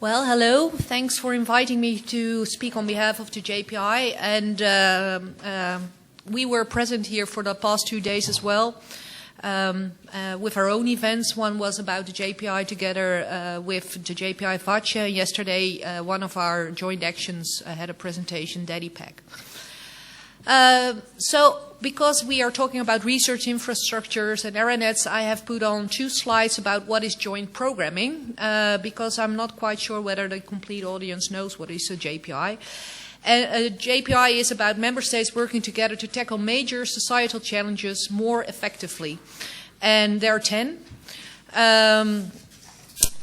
Well, hello. Thanks for inviting me to speak on behalf of the JPI. And we were present here for the past 2 days as well with our own events. One was about the JPI together with the JPI HDHL. Yesterday, one of our joint actions had a presentation, Daddy Pack. So, because we are talking about research infrastructures and aeronets, I have put on 2 slides about what is joint programming, because I'm not quite sure whether the complete audience knows what is a JPI. And JPI is about member states working together to tackle major societal challenges more effectively. And there are 10.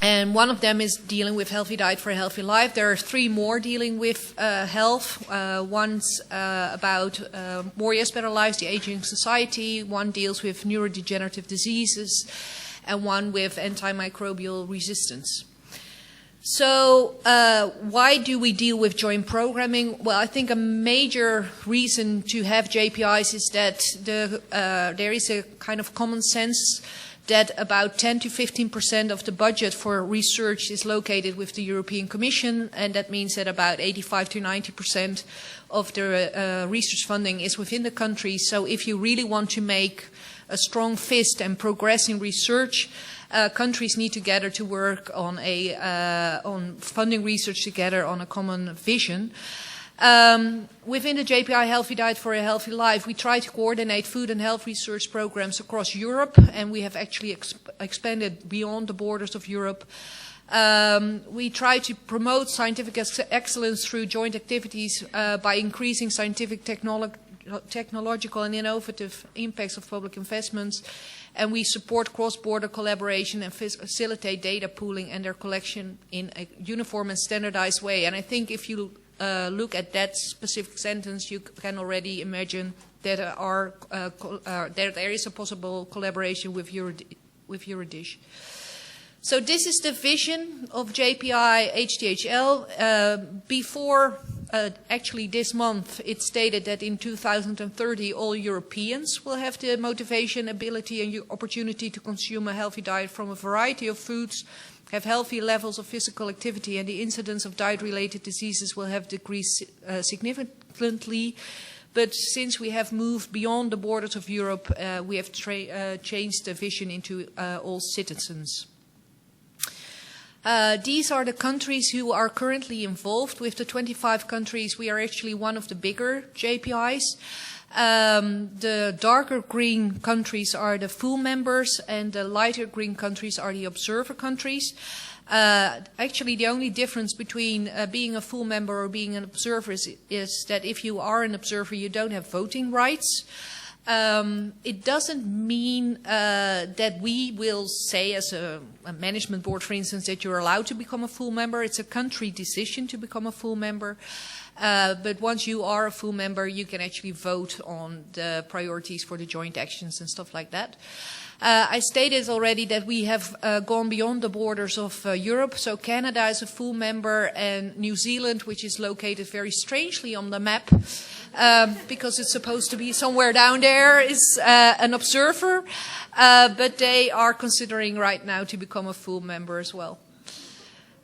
And one of them is dealing with healthy diet for a healthy life. There are 3 more dealing with health. One's about more yes, better lives, the aging society. One deals with neurodegenerative diseases, and one with antimicrobial resistance. So why do we deal with joint programming? Well, I think a major reason to have JPIs is that there is a kind of common sense that about 10 to 15% of the budget for research is located with the European Commission, and that means that about 85 to 90% of the research funding is within the country. So if you really want to make a strong fist and progress in research, countries need to gather to work on on funding research together on a common vision. Within the JPI Healthy Diet for a Healthy Life, we try to coordinate food and health research programs across Europe, and we have actually expanded beyond the borders of Europe. We try to promote scientific excellence through joint activities by increasing scientific technological and innovative impacts of public investments, and we support cross-border collaboration and facilitate data pooling and their collection in a uniform and standardized way. And I think if you look at that specific sentence, you can already imagine that there is a possible collaboration with EuroDISH. So this is the vision of JPI HDHL. Before actually this month, it stated that in 2030 all Europeans will have the motivation, ability and opportunity to consume a healthy diet from a variety of foods, have healthy levels of physical activity, and the incidence of diet-related diseases will have decreased significantly. But since we have moved beyond the borders of Europe, we have changed the vision into all citizens. These are the countries who are currently involved. With the 25 countries, we are actually one of the bigger JPIs. The darker green countries are the full members, and the lighter green countries are the observer countries. Actually, the only difference between being a full member or being an observer is that if you are an observer, you don't have voting rights. It doesn't mean that we will say as a management board, for instance, that you're allowed to become a full member. It's a country decision to become a full member. But once you are a full member, you can actually vote on the priorities for the joint actions and stuff like that. I stated already that we have gone beyond the borders of Europe. So Canada is a full member, and New Zealand, which is located very strangely on the map, because it's supposed to be somewhere down there, is an observer. But they are considering right now to become a full member as well.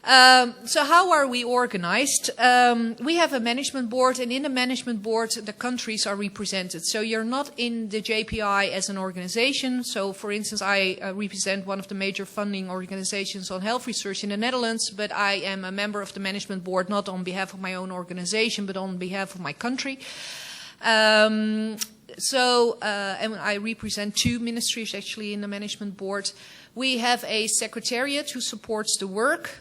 So how are we organized? We have a management board, and in the management board the countries are represented. So you're not in the JPI as an organization. So for instance, I represent one of the major funding organizations on health research in the Netherlands, but I am a member of the management board not on behalf of my own organization but on behalf of my country. And I represent 2 ministries actually in the management board. We have a secretariat who supports the work.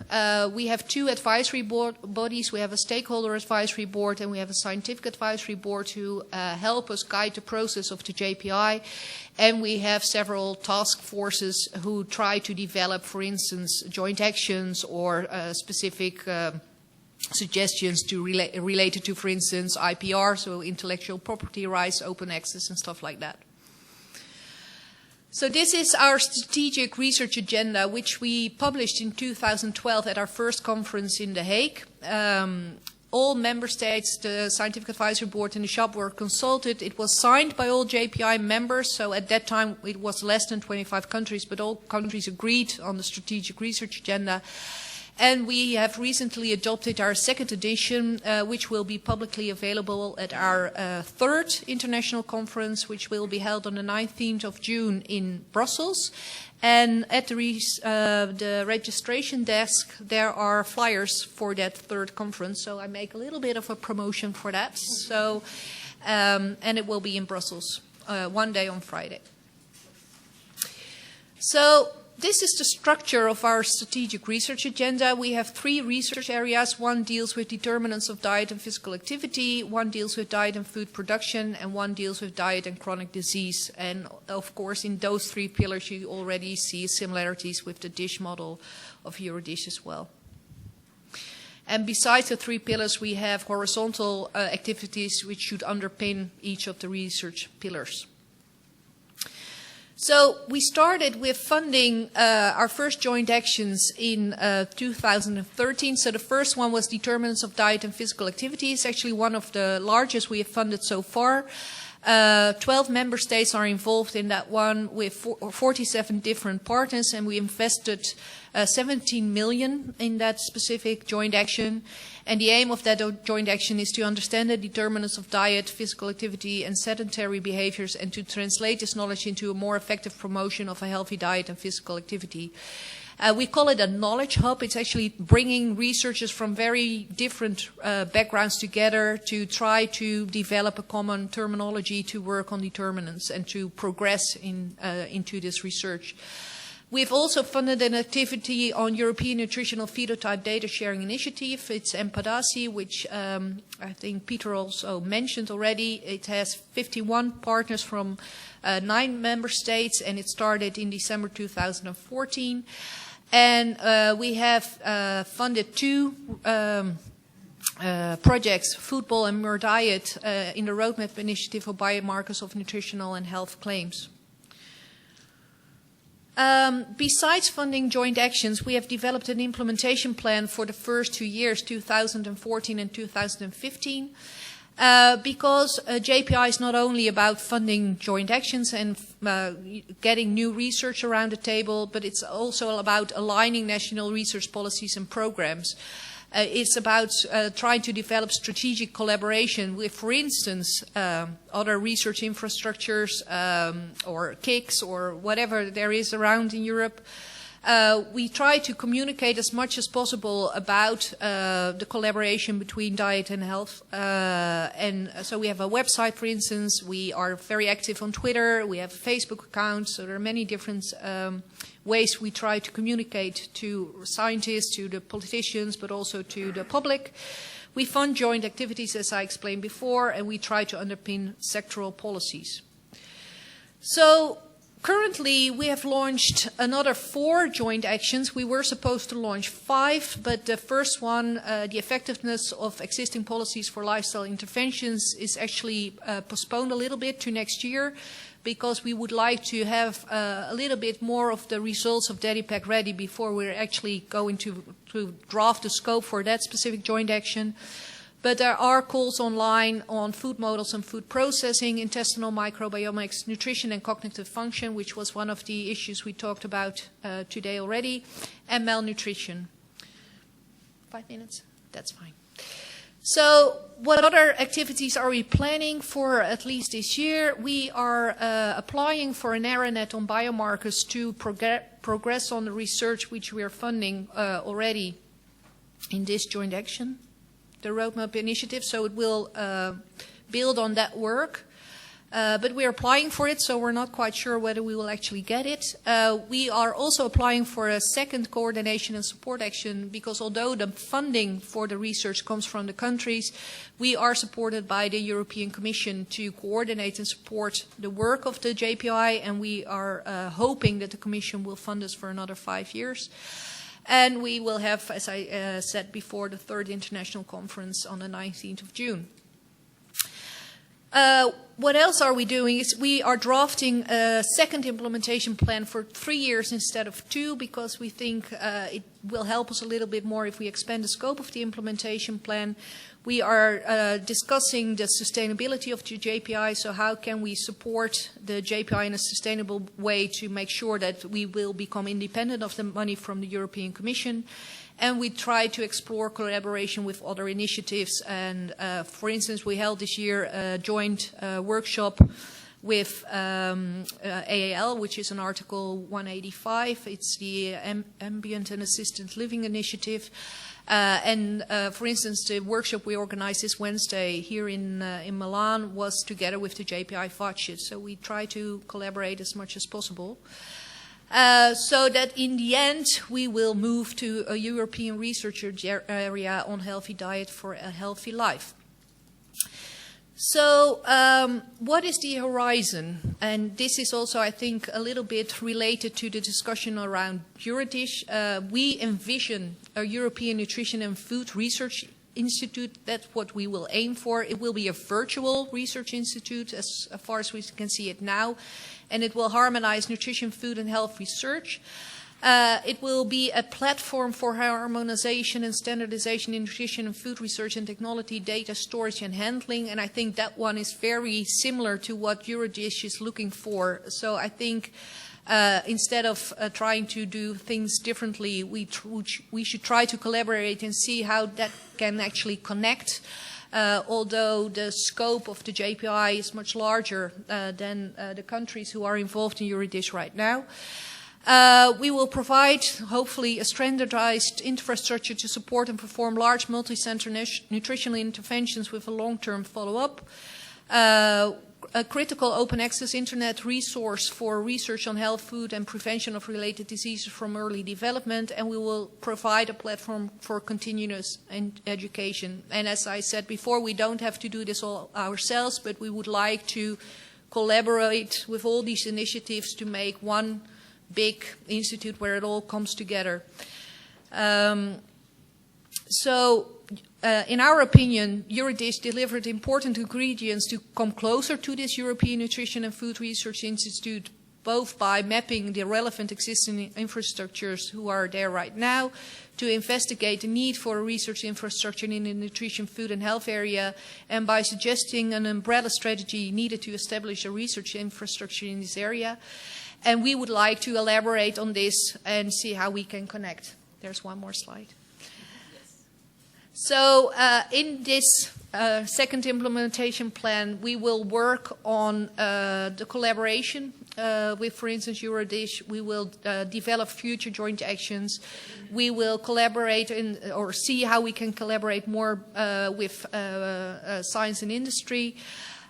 We have 2 advisory bodies. We have a stakeholder advisory board, and we have a scientific advisory board who help us guide the process of the JPI. And we have several task forces who try to develop, for instance, joint actions or specific suggestions related to, for instance, IPR, so intellectual property rights, open access and stuff like that. So this is our strategic research agenda, which we published in 2012 at our first conference in The Hague. All member states, the Scientific Advisory Board and the shop were consulted. It was signed by all JPI members, so at that time it was less than 25 countries, but all countries agreed on the strategic research agenda. And we have recently adopted our second edition, which will be publicly available at our third international conference, which will be held on the 19th of June in Brussels. And at the registration desk, there are flyers for that third conference. So I make a little bit of a promotion for that. So, and it will be in Brussels, one day on Friday. So this is the structure of our strategic research agenda. We have 3 research areas. One deals with determinants of diet and physical activity, one deals with diet and food production, and one deals with diet and chronic disease. And of course, in those 3 pillars, you already see similarities with the DISH model of EuroDISH as well. And besides the 3 pillars, we have horizontal activities which should underpin each of the research pillars. So we started with funding our first joint actions in 2013. So the first one was determinants of diet and physical activity. It's actually one of the largest we have funded so far. 12 member states are involved in that one with 47 different partners, and we invested 17 million in that specific joint action. And the aim of that joint action is to understand the determinants of diet, physical activity, and sedentary behaviors, and to translate this knowledge into a more effective promotion of a healthy diet and physical activity. We call it a knowledge hub. It's actually bringing researchers from very different backgrounds together to try to develop a common terminology to work on determinants and to progress into this research. We've also funded an activity on European Nutritional Phenotype Data Sharing Initiative. It's EMPADASI, which I think Peter also mentioned already. It has 51 partners from 9 member states, and it started in December 2014. And we have funded 2 projects, Football and More Diet, in the Roadmap Initiative for Biomarkers of Nutritional and Health Claims. Besides funding joint actions, we have developed an implementation plan for the first 2 years, 2014 and 2015, because JPI is not only about funding joint actions and getting new research around the table, but it's also about aligning national research policies and programs. It's about trying to develop strategic collaboration with, for instance, other research infrastructures or KICs or whatever there is around in Europe. We try to communicate as much as possible about the collaboration between diet and health. And so we have a website, for instance. We are very active on Twitter. We have a Facebook account. So there are many different ways we try to communicate to scientists, to the politicians, but also to the public. We fund joint activities, as I explained before, and we try to underpin sectoral policies. So currently, we have launched another 4 joint actions. We were supposed to launch 5, but the first one, the effectiveness of existing policies for lifestyle interventions, is actually postponed a little bit to next year, because we would like to have a little bit more of the results of DediPack ready before we're actually going to draft the scope for that specific joint action. But there are calls online on food models and food processing, intestinal microbiomics, nutrition and cognitive function, which was one of the issues we talked about today already, and malnutrition. 5 minutes? That's fine. So what other activities are we planning for at least this year? We are applying for an ARANET on biomarkers to progress on the research which we are funding already in this joint action, the Roadmap Initiative. So it will build on that work. But we're applying for it, so we're not quite sure whether we will actually get it. We are also applying for a second coordination and support action, because although the funding for the research comes from the countries, we are supported by the European Commission to coordinate and support the work of the JPI, and we are hoping that the Commission will fund us for another 5 years. And we will have, as I said before, the 3rd international conference on the 19th of June. What else are we doing is we are drafting a second implementation plan for 3 years instead of 2, because we think it will help us a little bit more if we expand the scope of the implementation plan. We are discussing the sustainability of the JPI, so how can we support the JPI in a sustainable way to make sure that we will become independent of the money from the European Commission. And we try to explore collaboration with other initiatives. And for instance, we held this year a joint workshop with AAL, which is an Article 185. It's the Ambient and Assisted Living Initiative. For instance, the workshop we organized this Wednesday here in Milan was together with the JPI budget. So we try to collaborate as much as possible. So that in the end we will move to a European research area on healthy diet for a healthy life. So what is the horizon? And this is also, I think, a little bit related to the discussion around EuroDISH. We envision a European Nutrition and Food Research Institute. That's what we will aim for. It will be a virtual research institute as far as we can see it now. And it will harmonize nutrition, food and health research. It will be a platform for harmonization and standardization in nutrition and food research and technology, data storage and handling. And I think that one is very similar to what EuroDISH is looking for. So I think instead of trying to do things differently, we should try to collaborate and see how that can actually connect. Although the scope of the JPI is much larger than the countries who are involved in EuroDISH right now. We will provide, hopefully, a standardized infrastructure to support and perform large multi-center nutritional interventions with a long-term follow-up. A critical open access internet resource for research on health, food and prevention of related diseases from early development, and we will provide a platform for continuous education. And as I said before, we don't have to do this all ourselves, but we would like to collaborate with all these initiatives to make one big institute where it all comes together. In our opinion, EuroDISH delivered important ingredients to come closer to this European Nutrition and Food Research Institute, both by mapping the relevant existing infrastructures who are there right now, to investigate the need for a research infrastructure in the nutrition, food and health area, and by suggesting an umbrella strategy needed to establish a research infrastructure in this area. And we would like to elaborate on this and see how we can connect. There's one more slide. So in this second implementation plan, we will work on the collaboration with, for instance, EuroDISH. We will develop future joint actions. We will collaborate or see how we can collaborate more with science and industry.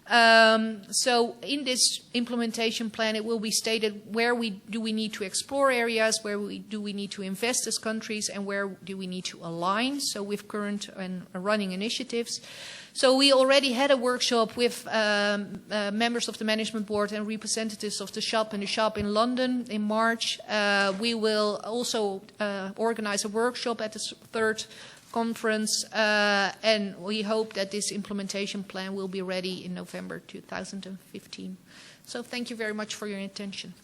So in this implementation plan, it will be stated where do we need to explore areas, where do we need to invest as countries, and where do we need to align, so with current and running initiatives. So we already had a workshop with members of the management board and representatives of the shop and the shop in London in March. We will also organize a workshop at the third conference, and we hope that this implementation plan will be ready in November 2015. So thank you very much for your attention.